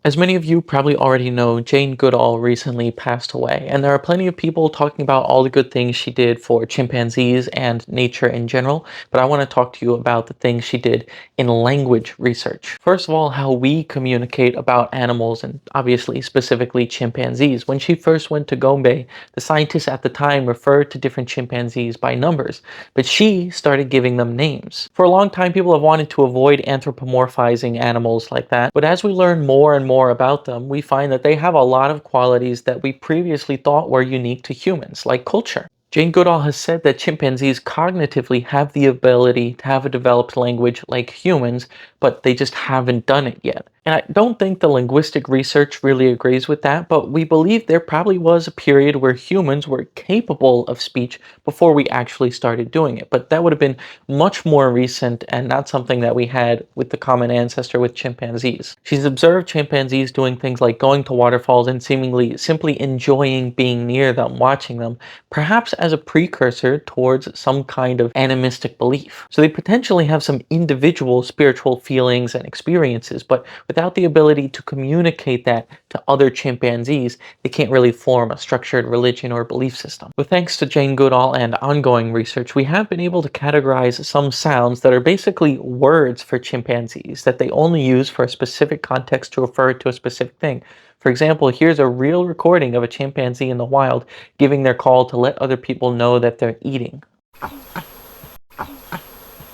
As many of you probably already know, Jane Goodall recently passed away, and there are plenty of people talking about all the good things she did for chimpanzees and nature in general, but I want to talk to you about the things she did in language research. First of all, how we communicate about animals, and obviously specifically chimpanzees. When she first went to Gombe, the scientists at the time referred to different chimpanzees by numbers, but she started giving them names. For a long time, people have wanted to avoid anthropomorphizing animals like that, but as we learn more and more about them, we find that they have a lot of qualities that we previously thought were unique to humans, like culture. Jane Goodall has said that chimpanzees cognitively have the ability to have a developed language like humans, but they just haven't done it yet. And I don't think the linguistic research really agrees with that, but we believe there probably was a period where humans were capable of speech before we actually started doing it. But that would have been much more recent and not something that we had with the common ancestor with chimpanzees. She's observed chimpanzees doing things like going to waterfalls and seemingly simply enjoying being near them, watching them, perhaps as a precursor towards some kind of animistic belief. So they potentially have some individual spiritual feelings and experiences, but without the ability to communicate that to other chimpanzees, they can't really form a structured religion or belief system. But thanks to Jane Goodall and ongoing research, we have been able to categorize some sounds that are basically words for chimpanzees that they only use for a specific context to refer to a specific thing. For example, here's a real recording of a chimpanzee in the wild giving their call to let other people know that they're eating.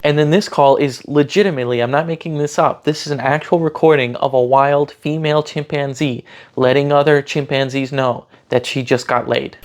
And then this call is legitimately, I'm not making this up, this is an actual recording of a wild female chimpanzee letting other chimpanzees know that she just got laid.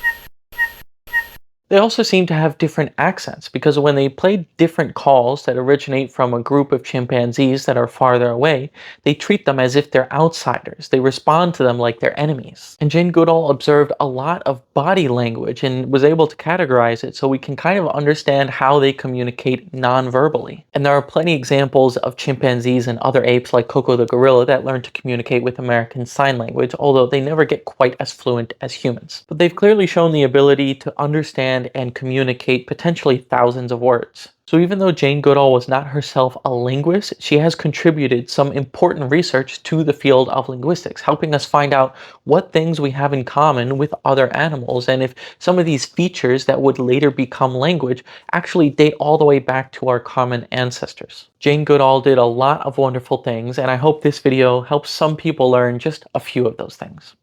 They also seem to have different accents because when they play different calls that originate from a group of chimpanzees that are farther away, they treat them as if they're outsiders. They respond to them like they're enemies. And Jane Goodall observed a lot of body language and was able to categorize it so we can kind of understand how they communicate non-verbally. And there are plenty examples of chimpanzees and other apes like Coco the gorilla that learn to communicate with American Sign Language, although they never get quite as fluent as humans. But they've clearly shown the ability to understand and communicate potentially thousands of words. So even though Jane Goodall was not herself a linguist, she has contributed some important research to the field of linguistics, helping us find out what things we have in common with other animals and if some of these features that would later become language actually date all the way back to our common ancestors. Jane Goodall did a lot of wonderful things, and I hope this video helps some people learn just a few of those things.